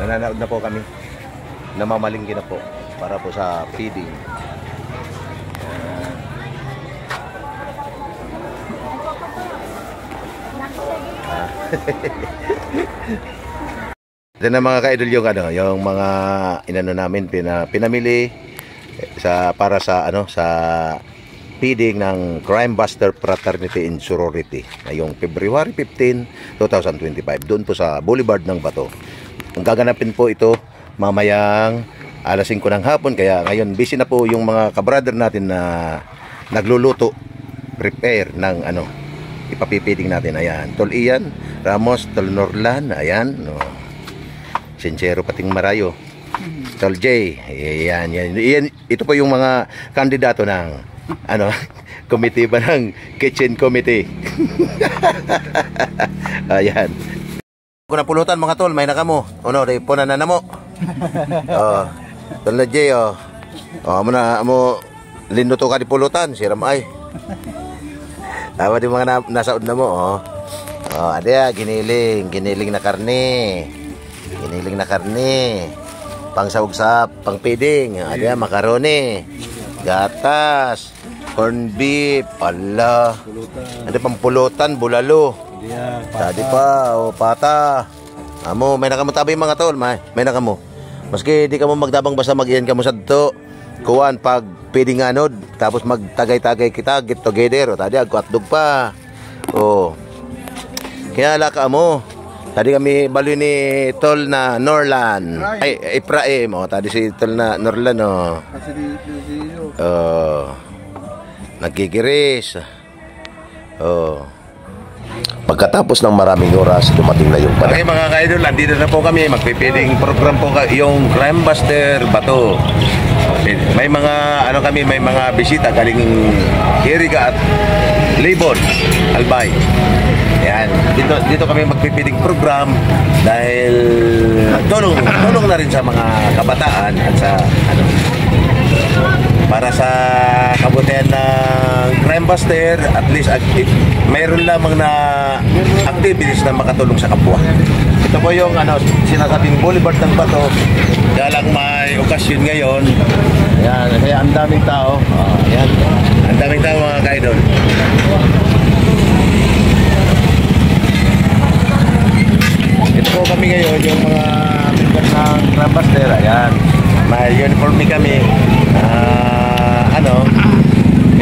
Nananood na po kami. Namamalingki na po para po sa feeding. Ito na mga ka-idol yung ano, yung mga inano namin pinamili para sa sa feeding ng Crime Buster Fraternity and Sorority ngayong February 15, 2025 doon po sa Boulevard ng Bato. Ang gaganapin po ito mamayang alas 5 ng hapon, kaya ngayon busy na po yung mga kabrother natin na nagluluto, prepare ng ipapipiding natin. Ayan, Tol Ian Ramos, Tol Norlan, ayan, Sincero Pating Marayo, Tol J, ayan, yan. Ito po yung mga kandidato ng committee ba ng kitchen committee. Ayan. Kung napulutan mga tol, may nakamo. Po na mo. Tol na J, mo linuto ka di pulutan, siram ay. Tawa di mga nasaod na mo, ada giniling na karne. Giniling na karne. Pangsawgsap, pangpiding, ada makaroni, gatas, corn beef, ala. Ada pampulutan, bulalo. Tadi pa, pata. Amo, may nakamo tabi mga tol, may nakamo. Maski di ka mo magdabang basta mag-iyan ka mo sadto. Kuwan pag piding anod, tapos magtagay-tagay kita, get together. Tadi agwatdog pa. Kaya laka mo. Tadi kami bali ni Tol na Norlan. Ay, Ephraim. Tadi si Tol na Norlan, nagkikiris. Pagkatapos ng maraming oras, dumating na yung panahon. Okay mga ka-idol, nandito na po kami. Magpipiding program po yung Crime Buster Bato. May mga may mga bisita galing Iriga at Libon, Albay. Yan, dito kami magpipiding program dahil tulong na rin sa mga kabataan at sa para sa kabutihan ng Crime Buster, at least mayroon lamang na activities na makatulong sa kapwa. Ito po yung sinasabing Boulevard ng Bato. Kaya lang may okasyon ngayon. Ayan, kaya ang daming tao. Ayan, ang daming tao mga ka-idol. Ito po kami ngayon, yung mga member ng Crime Buster. Ayan, may uniform kami.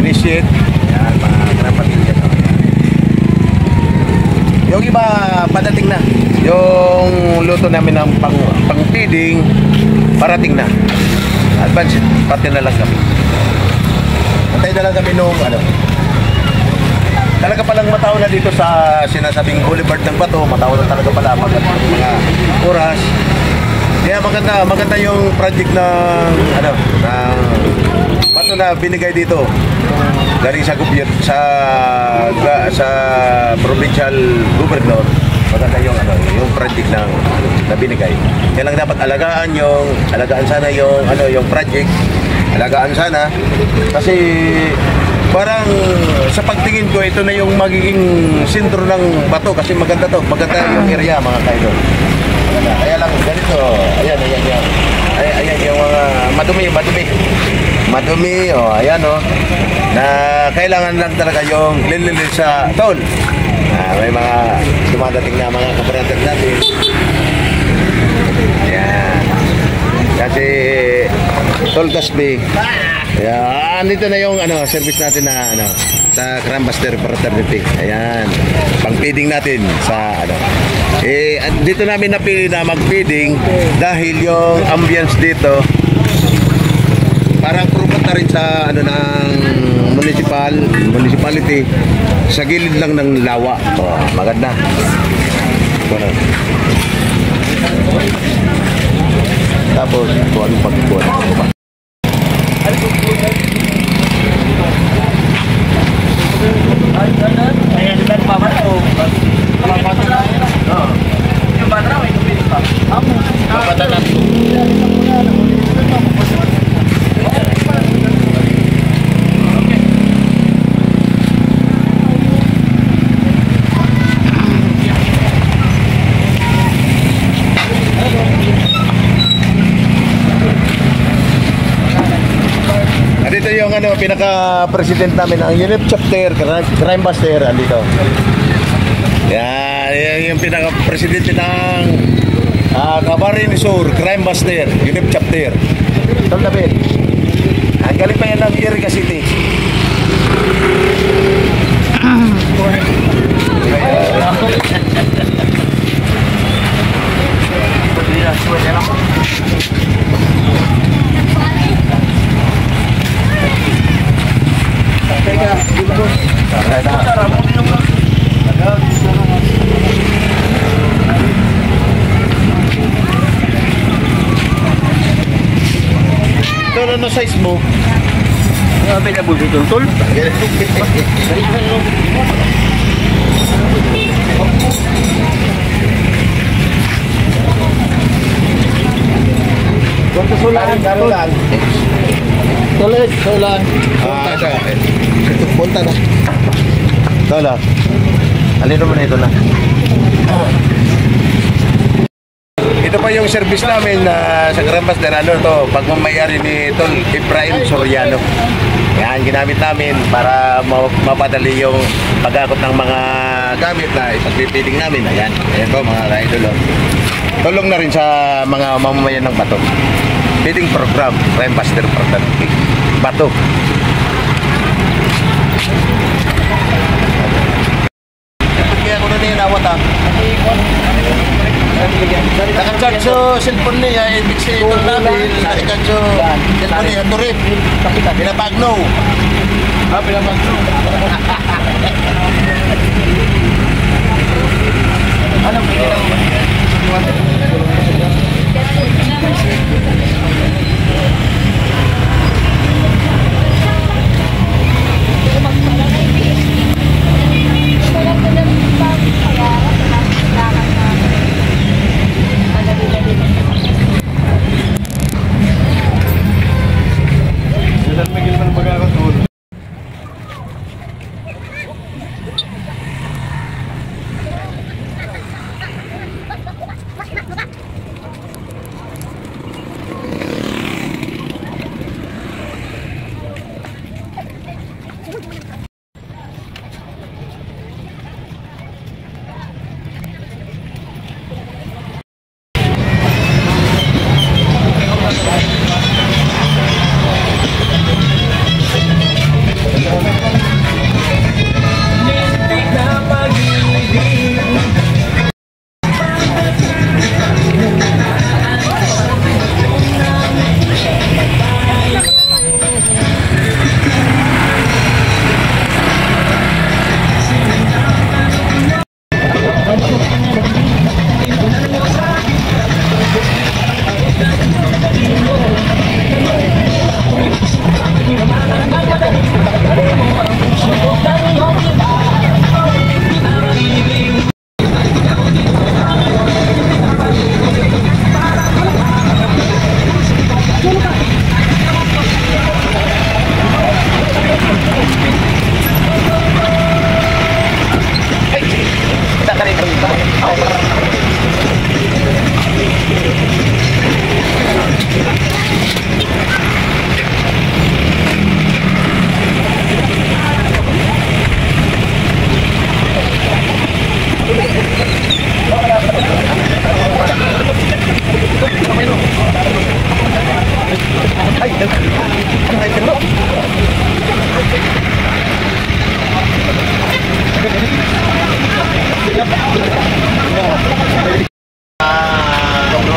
Initiate. Ayan, mga kapatid. Yung iba padating na. Yung luto namin ng pang-feeding parating na. Advance pati na lang kami. Antay na lang kami nung talaga palang matao na dito sa sinasabing Boulevard ng Bato. Matao na talaga pala mga oras. Kaya maganda yung project ng bato na binigay dito galing sa gobyerno sa provincial governor. Maganda yung project na binigay. Kaya lang dapat alagaan sana yung project. Alagaan sana kasi parang sa pagtingin ko ito na yung magiging sentro ng Bato kasi maganda yung area mga kaidol. Kaya lang ganito, ayan yung mga madumi, ayan na kailangan lang talaga yung lililis sa tol. May mga dumadating na mga kabrother natin. Ayan. Kasi Tol Gasby. Ayan, dito na yung service natin na sa Crime Buster Fraternity. Ayan. Pang-feeding natin sa dito namin napili na mag-feeding dahil yung ambience dito parang prupat na rin sa ng municipality sa gilid lang ng lawa. Maganda. Tapos kuan pagkuan. Ayan, dan pa ba to? Yung batra o ito pa? Amo. Batra na. Okay. yung ano, pinaka-president namin ng UNIP chapter, Crime Buster, andito. Yan, yung pinaka-presidente ng Camarines Sur, Crime Buster, UNIP chapter. Tol David. Ang galing pa yan ng Iriga City. Ito, ano size mo? Available dito, tol. Karulan. Tuloy, tuloy. Punta na. Ito lang. Alin mo na ito na. Ito pa yung service namin sa Crime Buster, ano to, pagmamayari ni Tol Efraim Soriano. Yan, ginamit namin para mapadali yung pag-akot ng mga gamit na ipagpipiling namin. Ayan, ayan po mga ka-idol. Tulong na rin sa mga mamamayan ng Bato. Feeding program, Crime Buster Bato. Kaya ko na niya nawat ha. Nakacharge so cellphone niya, ibig siya itong namin. Nakacharge so cellphone niya, turip. Pinapagno. Pinapagno. Ano ba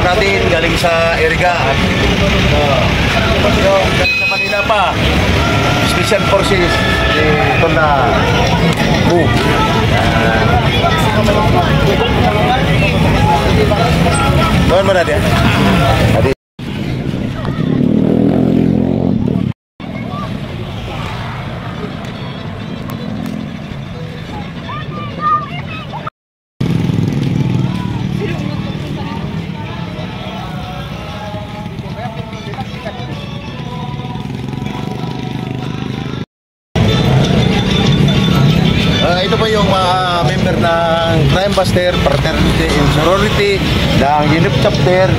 natin galing sa Iriga. Galing sa Manila pa. Special Forces. Ito na. Doon mo natin. Ito po yung mga member ng Crime Buster Fraternity and Sorority ng UNIP Chapter.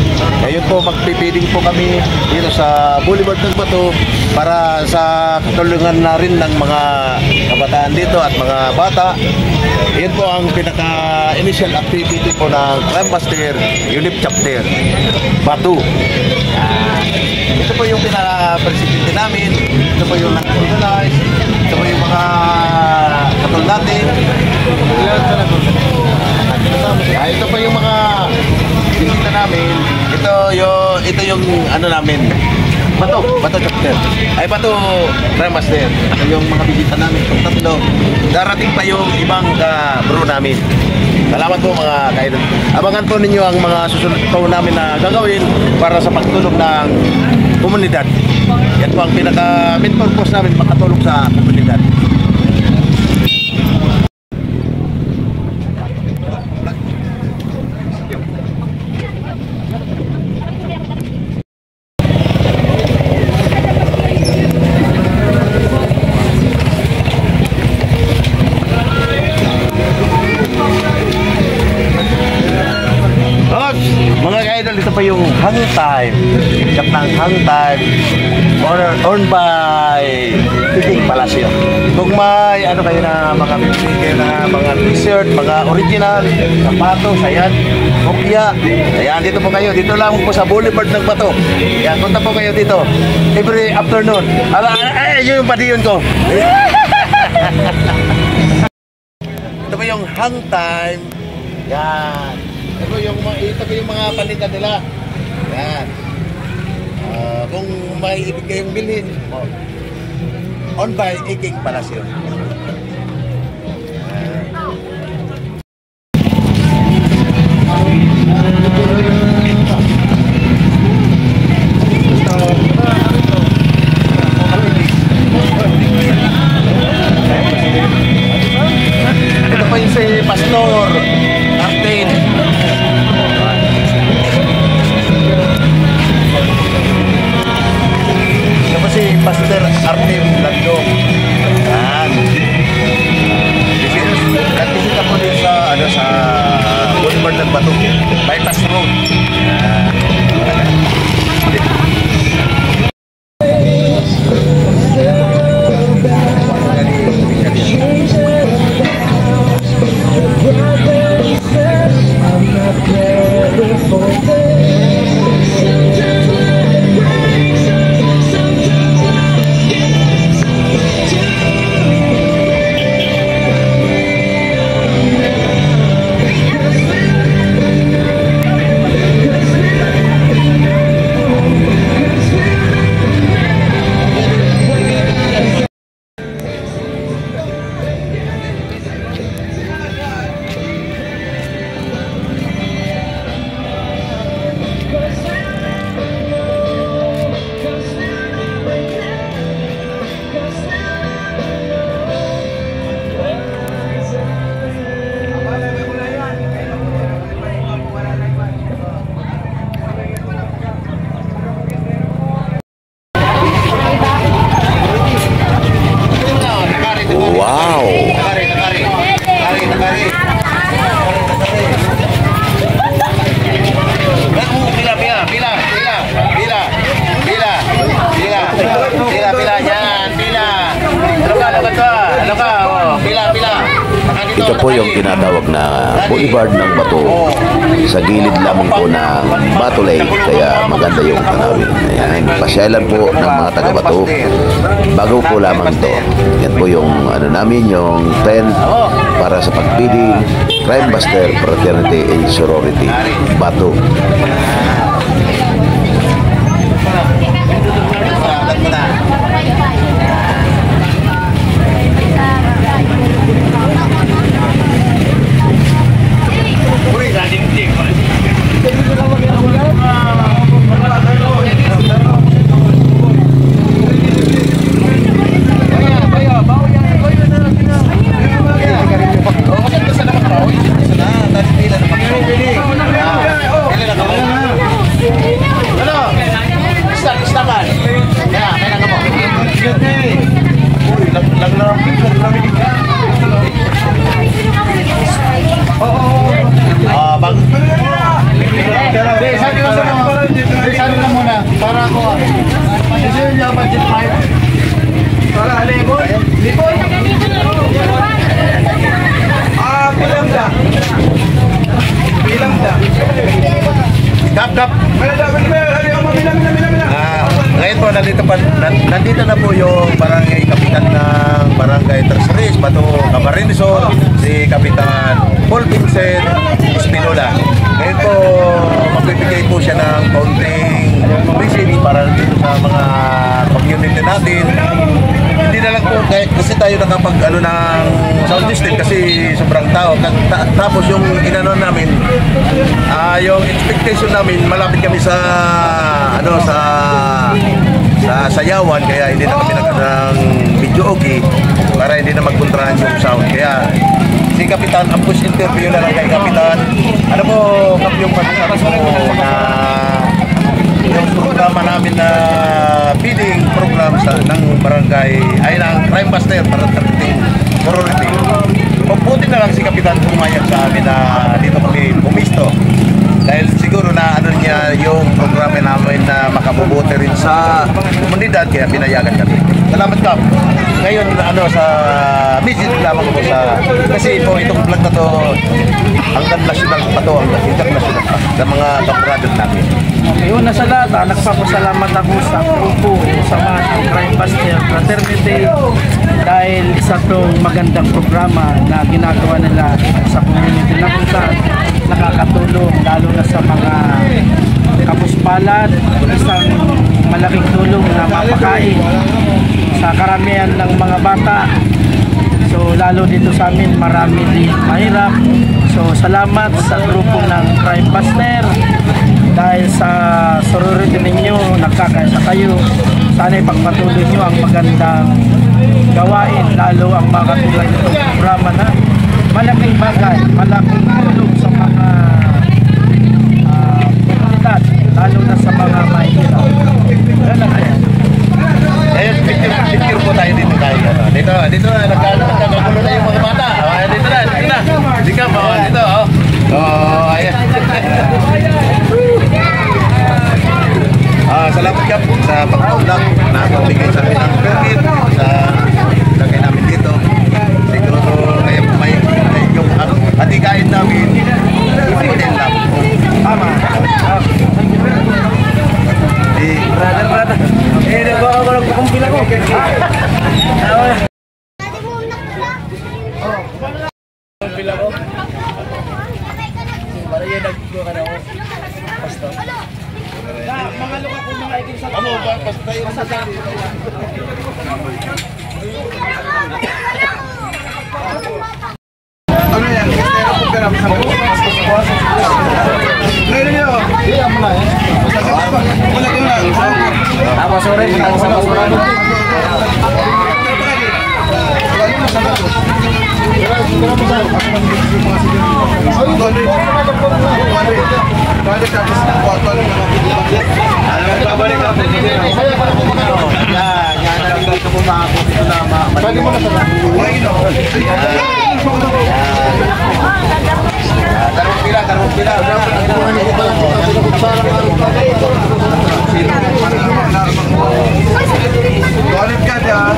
Ngayon po magpipiding po kami dito sa Boulevard ng Bato para sa katulungan na rin ng mga kabataan dito at mga bata. Yan po ang pinaka-initial activity po ng Crime Buster UNIP Chapter Bato. Ito po yung pinaka-presidente namin. Ito po yung nag-organize. Ito po yung mga katulad natin. Ito po yung mga bisita namin. Ito yung ano namin. Bato chapter. Ay, Bato Crime Buster. Ito yung mga bisita namin. Itong tatlo. Darating pa yung ibang ka-bro namin. Salamat po mga kaidol. Abangan po ninyo ang mga susunod po namin na gagawin para sa pagtulong ng komunidad. Yan po ang pinaka-main purpose namin, makatulong sa komunidad. Mga ka-idol, ito pa yung hang time. Kap ng hang time owned by Titing Palacio. Kung may ano kayo na mga bibili kayo na mga t-shirt, mga original, sapatos, ayan, kopya. Ayan, dito po kayo. Dito lang po sa Boulevard ng Bato. Ayan, punta po kayo dito. Every afternoon. Ay, yun yung padiyon ko. Ito pa yung hang time. Yan. Ito po yung mga palitan nila. Yan. Kung may ibig kayong bilhin, on by Iking Palacio. Ito pa yung si Pastor Martin. Si Pastor Artem Landong. Yan. Nagpisita po din sa Boulevard ng Bato. Bypass Road. Ito po yung tinatawag na Boulevard ng Bato. Sa gilid lamang po ng Bato Lake, kaya maganda yung tanawin. Ayan, pasyalan po ng mga taga-Bato. Bago po lamang to. Yan po yung ano namin, yung tent para sa pagpili Crime Buster Fraternity and Sorority Bato. nandito na po yung barangay kapitan ng barangay Terceris, Bato, Camarines, si Kapitan Paul Vincent Espinola. Ngayon po, magbibigay po siya ng kaunting message para dito sa mga community natin. Hindi na lang po, kasi tayo nakapag ng sound system kasi sobrang tao. Tapos yung inano namin, yung expectation namin, malapit kami sa sayawan, kaya hindi na kami ng video okay para hindi na magkontrahan yung sound. Kaya si Kapitan, ang push interview na lang kay Kapitan. Ano po, yung pagkakaras mo na yung programa namin na feeding program ng barangay ay ng Crime Buster para targeting Sorority. Pagbuti na lang si Kapitan pumayag sa amin na dito kami bumisto. Dahil siguro na niya yung programa namin na makabubuti rin sa komunidad, kaya pinayagan kami. Salamat Kap. Ngayon sa message lamang po kasi po itong vlog na to hanggang national pa to, hanggang international pa sa mga kapuradod namin. Okay, una sa lahat, nagpapasalamat ako sa grupo sa mga Crime Buster Fraternity dahil isa tong magandang programa na ginagawa nila sa community na kung saan nakakatulong lalo na sa mga kapuspalad, isang malaking tulong na mapakain sa karamihan ng mga bata. So lalo dito sa amin marami din mahirap. So salamat sa grupo ng Crime Buster dahil sa sorority ninyo, nagkakaisa kayo. Sana ipagpatuloy nyo ang magandang gawain, lalo ang mga katulad nitong programa na malaking bagay, malaking tulong sa mga komunidad, lalo na sa mga mahirap. Yan lang kaya. Ayun, picture po tayo dito tayo. Dito na, nagkakagulo na yung mga bata. Dito na. Hindi ka ba? Dito, ayan. Salamat ka sa pagtulak na pagbigay sa amin ng permit sa lagay namin dito. Siguro kaya may yung hatikain namin ipinin lang. Tama. Brother. Nagawa ko lang kumpila ko. Kumpila ko. Para yan nagkuha ka na ako. Basta. Mga luka ko mga ikin sa Ano ba? Basta yun sa Ano yan? Kaya ako pera sa mga ngayon nyo. Iya mo na eh. Wala ko lang. Ako sorry, ang sama ko. Tarong pila. Kulit ka dyan.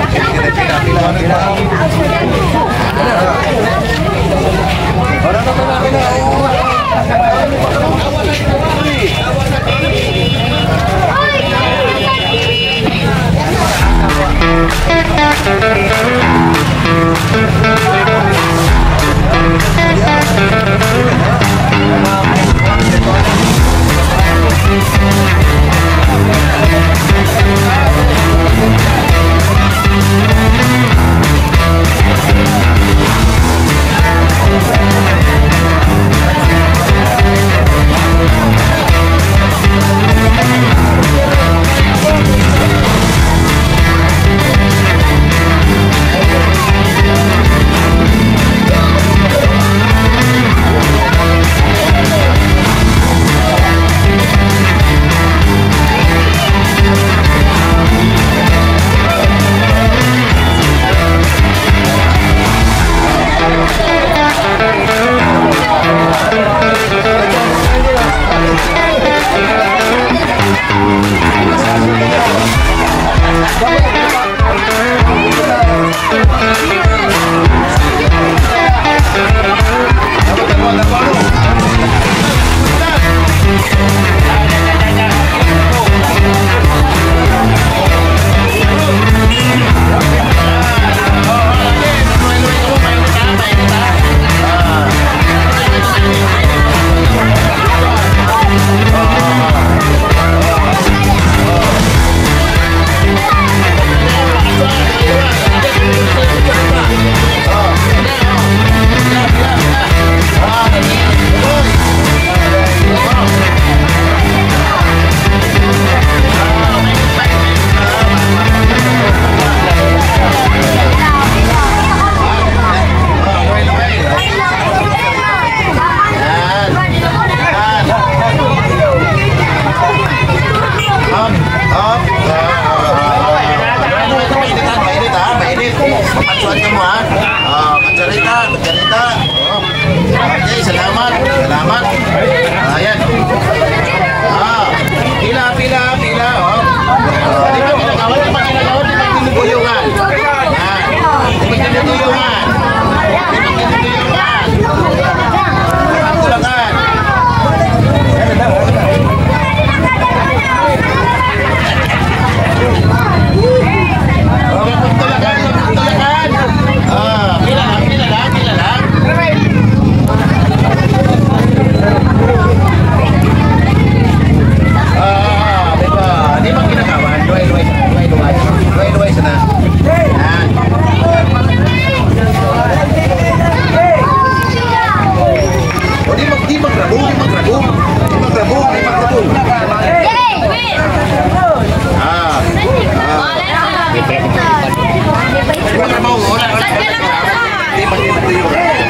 Ayan. Pila, pila, pila, oh. Di ba ginagawa? Di ba ginagawa? Di ba tinutulungan? Di ba tinutulungan? Di ba tinutulungan? Tulakan. Tulakan, tulakan. Pila lang, pila lang, pila lang. Diba? Di ba ginagawa? Luway sana. Yan. O di magrabong. Di magrabong. Wala. Di magtinutuyugan.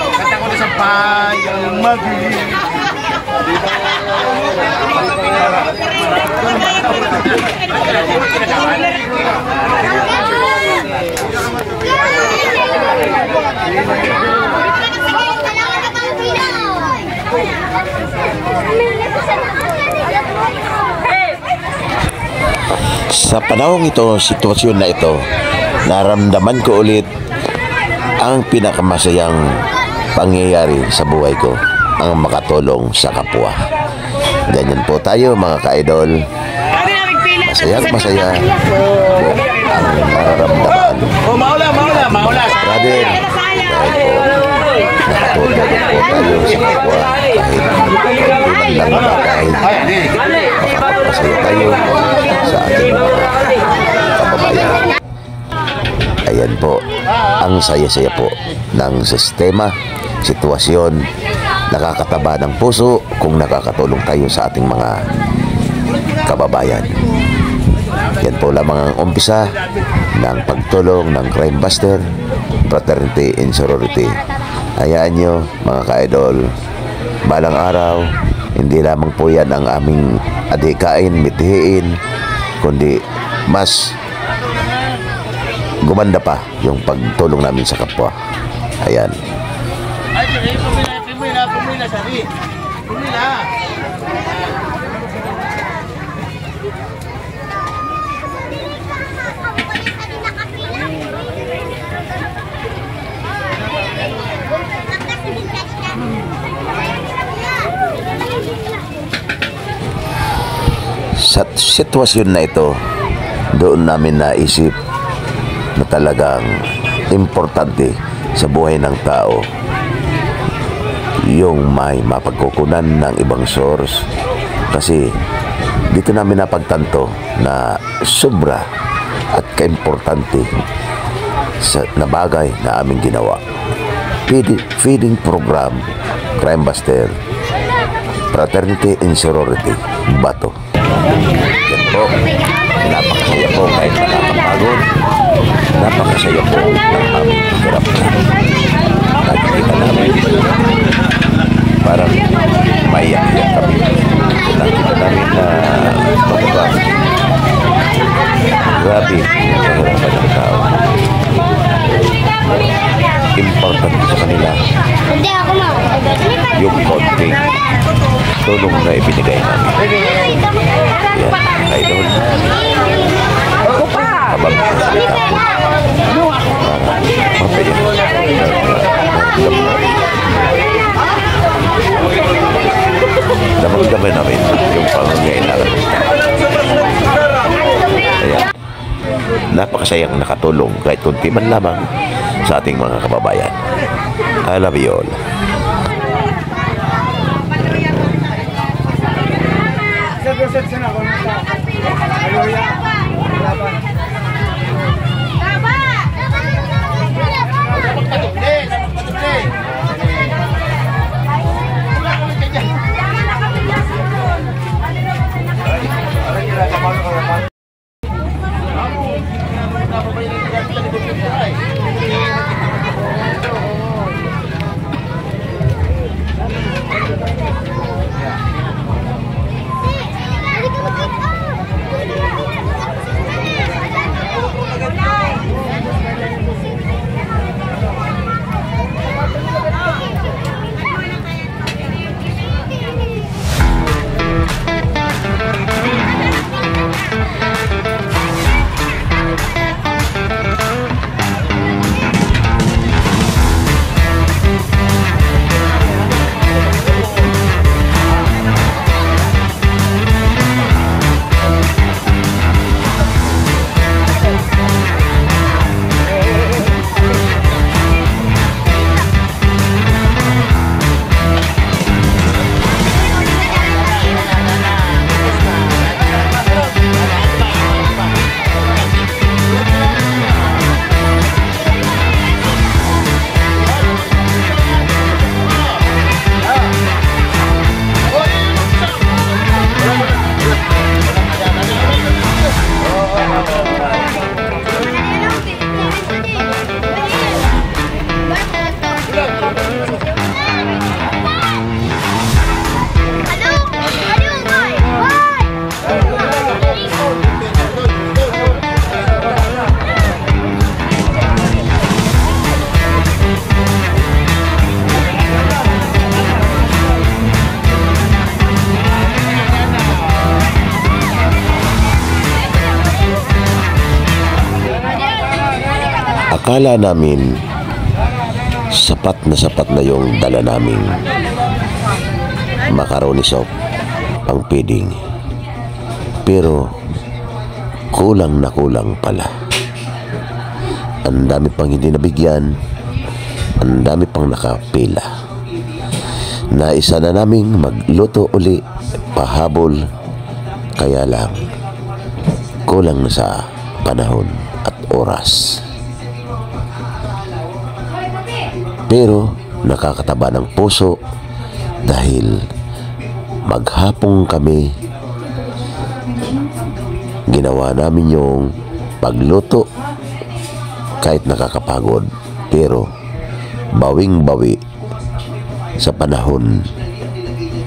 Kata ko na sa payang magi. Sa panahong ito, sitwasyon na ito, naramdaman ko ulit ang pinakamasayang pangyayari sa buhay ko, ang makatulong sa kapwa. Ganyan po tayo mga ka-idol. Masayang masaya ang nararamdaman. Maula. Brother, dahil po nakatulong po tayo sa kapwa kahit hindi man lang kahit makapagpasaya tayo sa ating mga kababayan. Ayan po, ang saya-saya po ng sistema, sitwasyon, nakakataba ng puso kung nakakatulong tayo sa ating mga kababayan. Yan po lamang ang umpisa ng pagtulong ng Crime Buster Fraternity and Sorority. Hayaan nyo mga ka-idol, balang araw, hindi lamang po yan ang aming adhikain, mithiin, kundi mas gumanda pa yung pagtulong namin sa kapwa. Ayan. Pumila, sabi. Pumila. Sa sitwasyon na ito, doon namin naisip na talagang importante sa buhay ng tao yung may mapagkukunan ng ibang source, kasi dito namin napagtanto na sobra at kaimportante na bagay na aming ginawa. Feeding program, Crime Buster, Fraternity and Sorority, Bato. Yan po, napakasaya po kahit nakakapagod, napakasaya po ng aming hirap. Nakikita namin, parang maiyak-iyak kami. Nakikita namin na program. Grabe, kahirapan ng tao. Important sa kanila yung konting tulong na ibinigay namin. Yan, idol. Habang salita po, mapaya. Damang-damay namin yung pangangailangan. Ayan. Napakasayang nakatulong kahit kunti man lamang sa ating mga kababayan. I love you all. Akala namin sapat na yung dala naming macaroni soup pang feeding, pero kulang na kulang pala. Ang dami pang hindi nabigyan, ang dami pang nakapila. Naisa na naming magluto uli pahabol, kaya lang kulang na sa panahon at oras. Pero nakakataba ng puso dahil maghapong kami ginawa namin yung pagluto kahit nakakapagod, pero bawing-bawi sa panahon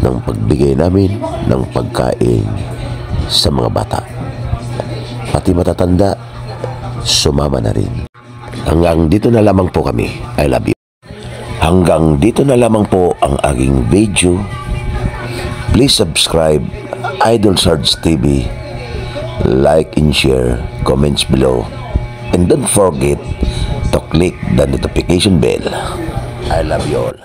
ng pagbigay namin ng pagkain sa mga bata. Pati matatanda, sumama na rin. Hanggang dito na lamang po kami. I love you. Hanggang dito na lamang po ang aking video. Please subscribe Idol Sarge TV. Like and share, comments below. And don't forget to click the notification bell. I love you all.